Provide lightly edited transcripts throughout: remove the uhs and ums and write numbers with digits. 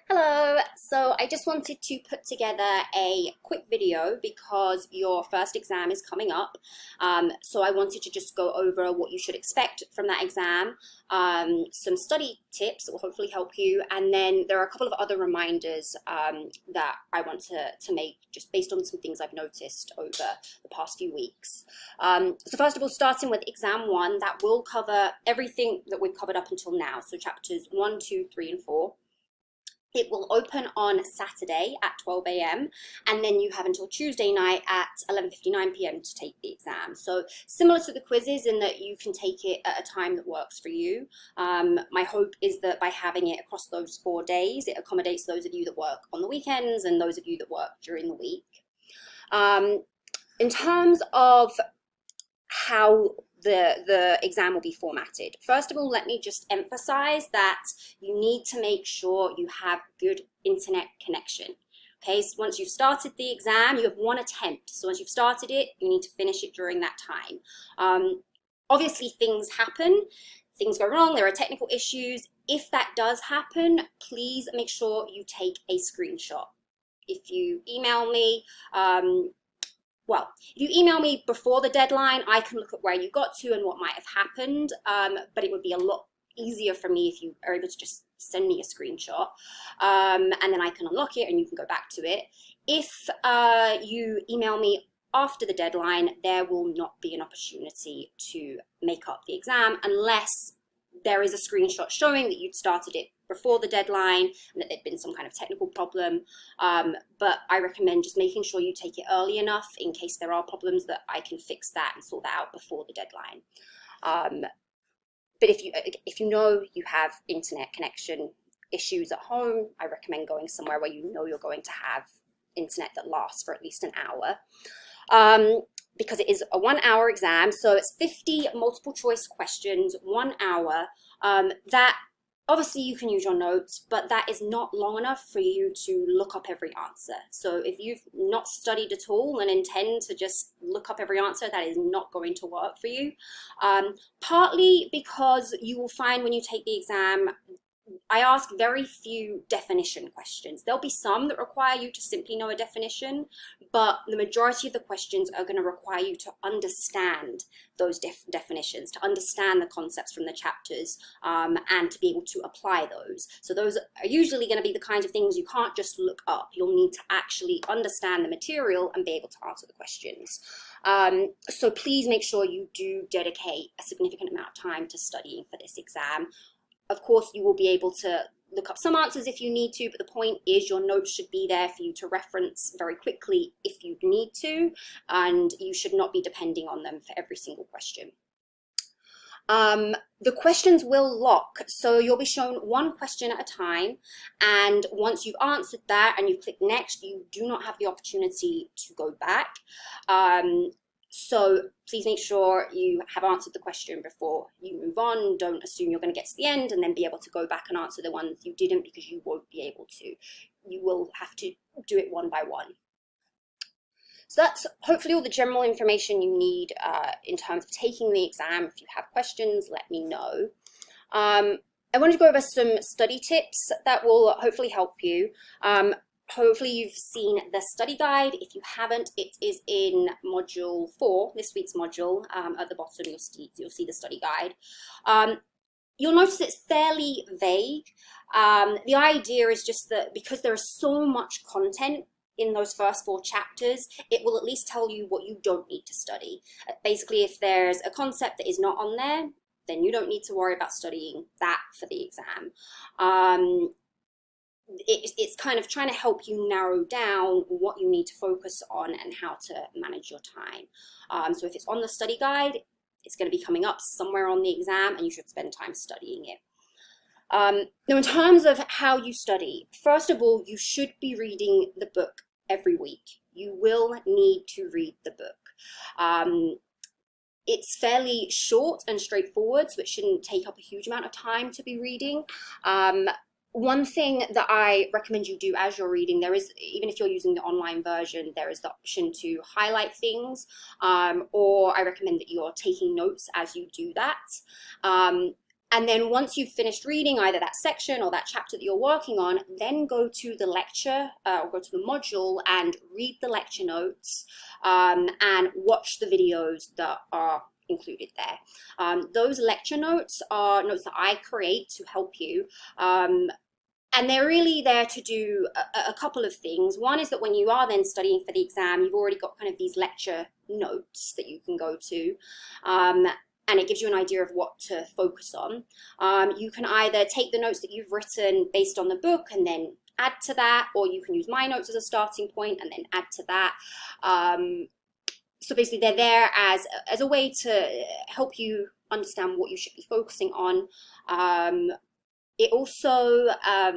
Hello, so I just wanted to put together a quick video because your first exam is coming up. So I wanted to just go over what you should expect from that exam, some study tips that will hopefully help you, and then there are a couple of other reminders that I want to make just based on some things I've noticed over the past few weeks. So first of all, starting with exam one, that will cover everything that we've covered up until now, so chapters 1, 2, 3, and 4. It will open on Saturday at 12 a.m. and then you have until Tuesday night at 11:59 p.m. to take the exam. So similar to the quizzes in that you can take it at a time that works for you. My hope is that by having it across those 4 days, it accommodates those of you that work on the weekends and those of you that work during the week. In terms of how the exam will be formatted. First of all, let me just emphasize that you need to make sure you have good internet connection. Okay, so once you've started the exam, you have one attempt. So once you've started it, you need to finish it during that time. Obviously, things happen, things go wrong, there are technical issues. If that does happen, please make sure you take a screenshot. If you email me, if you email me before the deadline, I can look at where you got to and what might have happened, but it would be a lot easier for me if you are able to just send me a screenshot, and then I can unlock it and you can go back to it. If you email me after the deadline, there will not be an opportunity to make up the exam unless there is a screenshot showing that you'd started it before the deadline and that there'd been some kind of technical problem. But I recommend just making sure you take it early enough in case there are problems that I can fix that and sort that out before the deadline. But if you know you have internet connection issues at home, I recommend going somewhere where you know you're going to have internet that lasts for at least an hour. Because it is a 1 hour exam, so it's 50 multiple choice questions, 1 hour. That obviously you can use your notes, but that is not long enough for you to look up every answer. So if you've not studied at all and intend to just look up every answer, that is not going to work for you. Partly because you will find when you take the exam, I ask very few definition questions. There'll be some that require you to simply know a definition, but the majority of the questions are going to require you to understand those definitions, to understand the concepts from the chapters, and to be able to apply those. So those are usually going to be the kinds of things you can't just look up. You'll need to actually understand the material and be able to answer the questions. So please make sure you do dedicate a significant amount of time to studying for this exam. Of course, you will be able to look up some answers if you need to, but the point is your notes should be there for you to reference very quickly if you need to, and you should not be depending on them for every single question. The questions will lock, so you'll be shown one question at a time, and once you've answered that and you click next, you do not have the opportunity to go back. So please make sure you have answered the question before you move on. Don't assume you're going to get to the end and then be able to go back and answer the ones you didn't, because you won't be able to. You will have to do it one by one. So that's hopefully all the general information you need in terms of taking the exam. If you have questions, let me know. I wanted to go over some study tips that will hopefully help you. Hopefully you've seen the study guide. If you haven't, it is in module 4, this week's module. At the bottom you'll see the study guide. You'll notice it's fairly vague. The idea is just that because there is so much content in those first 4 chapters, it will at least tell you what you don't need to study. Basically, if there's a concept that is not on there, then you don't need to worry about studying that for the exam. It's kind of trying to help you narrow down what you need to focus on and how to manage your time. So if it's on the study guide, it's going to be coming up somewhere on the exam and you should spend time studying it. Now, in terms of how you study, first of all, you should be reading the book every week. You will need to read the book. It's fairly short and straightforward, so it shouldn't take up a huge amount of time to be reading. One thing that I recommend you do as you're reading, there is, even if you're using the online version, there is the option to highlight things, or I recommend that you're taking notes as you do that. And then once you've finished reading either that section or that chapter that you're working on, then go to the lecture or go to the module and read the lecture notes and watch the videos that are included there. Those lecture notes are notes that I create to help you. And they're really there to do a couple of things. One is that when you are then studying for the exam, you've already got kind of these lecture notes that you can go to. And it gives you an idea of what to focus on. You can either take the notes that you've written based on the book and then add to that, or you can use my notes as a starting point and then add to that. So basically they're there as a way to help you understand what you should be focusing on. It also, I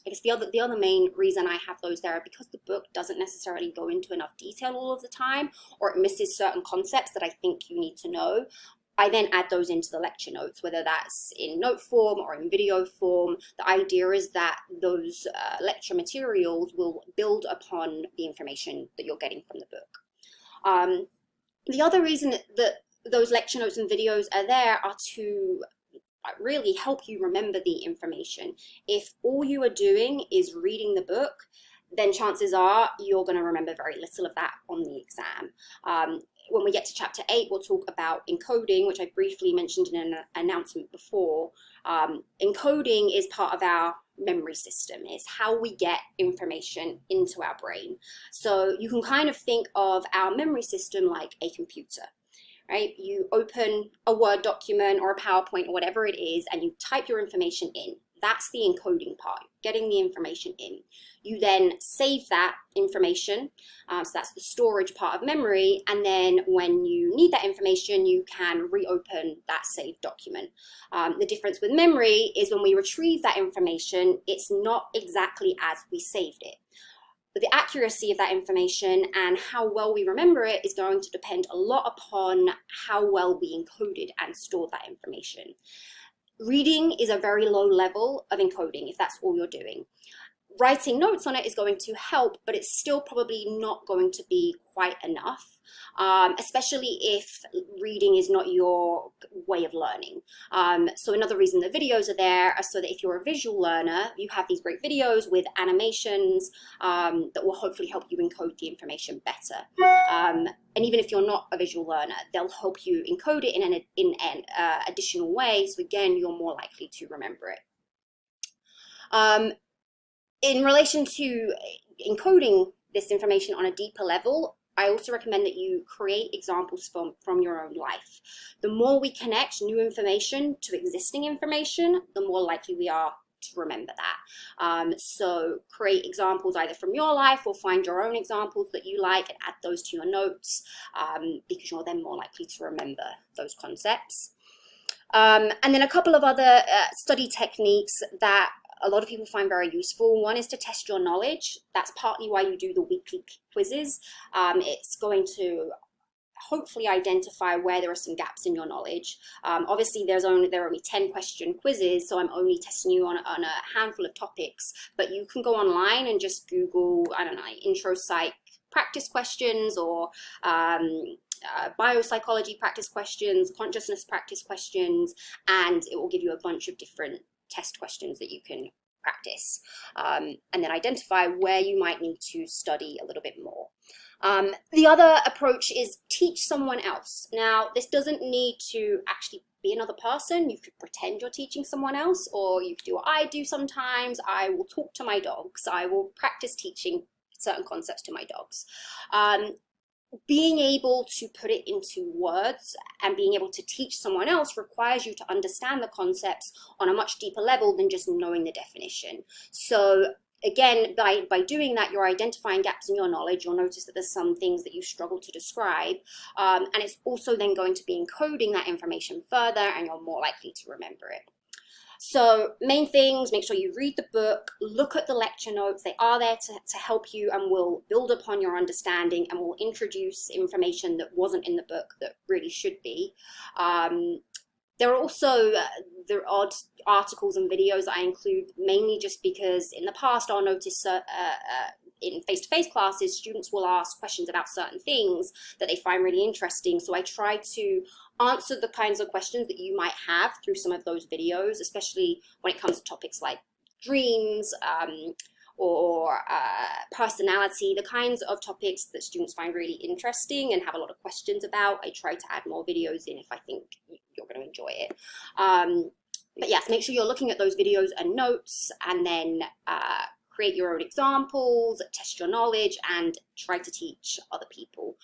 guess the other main reason I have those there, because the book doesn't necessarily go into enough detail all of the time, or it misses certain concepts that I think you need to know. I then add those into the lecture notes, whether that's in note form or in video form. The idea is that those lecture materials will build upon the information that you're getting from the book. The other reason that those lecture notes and videos are there are to really help you remember the information. If all you are doing is reading the book, then chances are you're going to remember very little of that on the exam. When we get to chapter 8, we'll talk about encoding, which I briefly mentioned in an announcement before. Encoding is part of our memory system. It's how we get information into our brain. So you can kind of think of our memory system like a computer. Right? You open a Word document or a PowerPoint or whatever it is, and you type your information in. That's the encoding part, getting the information in. You then save that information, so that's the storage part of memory, and then when you need that information, you can reopen that saved document. The difference with memory is when we retrieve that information, it's not exactly as we saved it. But the accuracy of that information and how well we remember it is going to depend a lot upon how well we encoded and stored that information. Reading is a very low level of encoding if that's all you're doing. Writing notes on it is going to help, but it's still probably not going to be quite enough, especially if reading is not your way of learning. So another reason the videos are there are so that if you're a visual learner, you have these great videos with animations that will hopefully help you encode the information better. And even if you're not a visual learner, they'll help you encode it in an additional way. So again, you're more likely to remember it. In relation to encoding this information on a deeper level, I also recommend that you create examples from your own life. The more we connect new information to existing information, the more likely we are to remember that. So create examples either from your life or find your own examples that you like and add those to your notes because you're then more likely to remember those concepts. And then a couple of other study techniques that a lot of people find very useful. One is to test your knowledge. That's partly why you do the weekly quizzes. It's going to hopefully identify where there are some gaps in your knowledge. Obviously, there are only 10 question quizzes, so I'm only testing you on a handful of topics, but you can go online and just Google, I don't know, intro psych practice questions or biopsychology practice questions, consciousness practice questions, and it will give you a bunch of different test questions that you can practice and then identify where you might need to study a little bit more. The other approach is teach someone else. Now, this doesn't need to actually be another person. You could pretend you're teaching someone else, or you could do what I do sometimes. I will talk to my dogs. I will practice teaching certain concepts to my dogs. Being able to put it into words and being able to teach someone else requires you to understand the concepts on a much deeper level than just knowing the definition. So again, by doing that, you're identifying gaps in your knowledge. You'll notice that there's some things that you struggle to describe, and it's also then going to be encoding that information further, and you're more likely to remember it. So main things, make sure you read the book, look at the lecture notes. They are there to help you and will build upon your understanding and will introduce information that wasn't in the book that really should be. There are also the odd articles and videos I include, mainly just because in the past I'll notice in face-to-face classes, students will ask questions about certain things that they find really interesting. So I try to answer the kinds of questions that you might have through some of those videos, especially when it comes to topics like dreams, or personality, the kinds of topics that students find really interesting and have a lot of questions about. I try to add more videos in if I think you're going to enjoy it. But yes, make sure you're looking at those videos and notes, and then create your own examples, test your knowledge, and try to teach other people.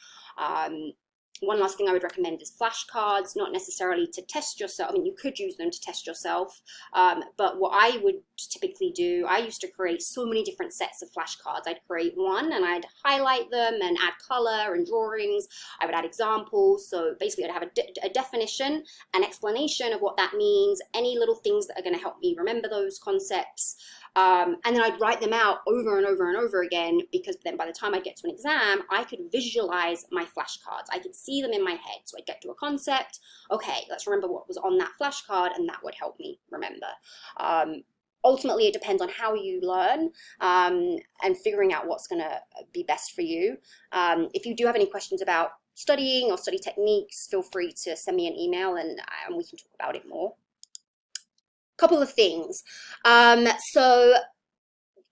One last thing I would recommend is flashcards, not necessarily to test yourself. I mean, you could use them to test yourself, but what I would typically do, I used to create so many different sets of flashcards. I'd create one and I'd highlight them and add color and drawings. I would add examples. So basically I'd have a definition, an explanation of what that means, any little things that are going to help me remember those concepts. And then I'd write them out over and over and over again, because then by the time I get to an exam, I could visualize my flashcards. I could see them in my head. So I'd get to a concept. Okay, let's remember what was on that flashcard, and that would help me remember. Ultimately, it depends on how you learn, and figuring out what's going to be best for you. If you do have any questions about studying or study techniques, feel free to send me an email, and we can talk about it more. Couple of things. So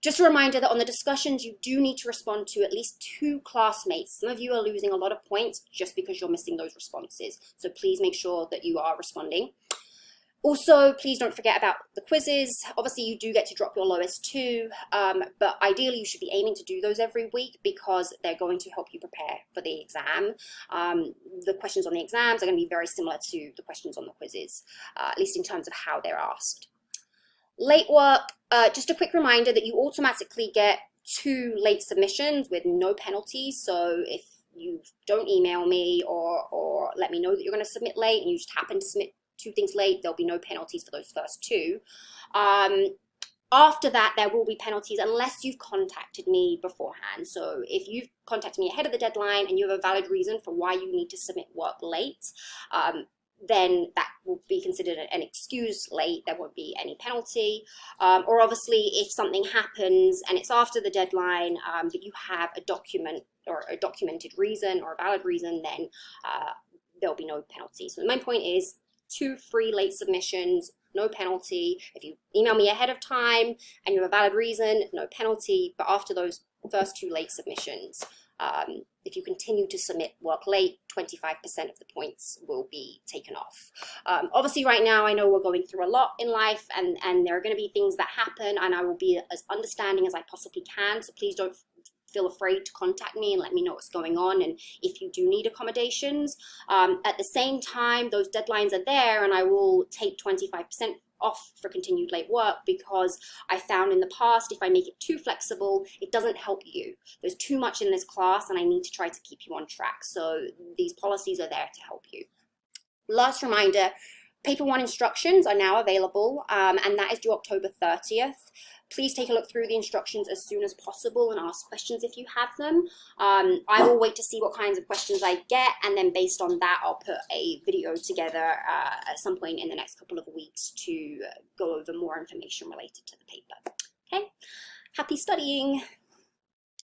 just a reminder that on the discussions, you do need to respond to at least 2 classmates. Some of you are losing a lot of points just because you're missing those responses. So please make sure that you are responding. Also, please don't forget about the quizzes. Obviously, you do get to drop your lowest 2, but ideally you should be aiming to do those every week, because they're going to help you prepare for the exam. The questions on the exams are going to be very similar to the questions on the quizzes, at least in terms of how they're asked. Late work, just a quick reminder that you automatically get 2 late submissions with no penalties. So if you don't email me or let me know that you're going to submit late and you just happen to submit 2 things late, there'll be no penalties for those first 2. After that, there will be penalties unless you've contacted me beforehand. So if you've contacted me ahead of the deadline and you have a valid reason for why you need to submit work late, then that will be considered an excuse late. There won't be any penalty. Or obviously, if something happens and it's after the deadline, that you have a document or a documented reason or a valid reason, then there'll be no penalty. So the main point is 2 free late submissions, no penalty. If you email me ahead of time and you have a valid reason, no penalty. But after those first 2 late submissions, if you continue to submit work late, 25% of the points will be taken off. Obviously, right now, I know we're going through a lot in life, and there are going to be things that happen, and I will be as understanding as I possibly can. So please don't feel afraid to contact me and let me know what's going on, and if you do need accommodations. At the same time, those deadlines are there, and I will take 25% off for continued late work, because I found in the past, if I make it too flexible, it doesn't help you. There's too much in this class, and I need to try to keep you on track. So these policies are there to help you. Last reminder, Paper 1 instructions are now available, and that is due October 30th. Please take a look through the instructions as soon as possible and ask questions if you have them. I will wait to see what kinds of questions I get, and then based on that, I'll put a video together at some point in the next couple of weeks to go over more information related to the paper. Okay, happy studying.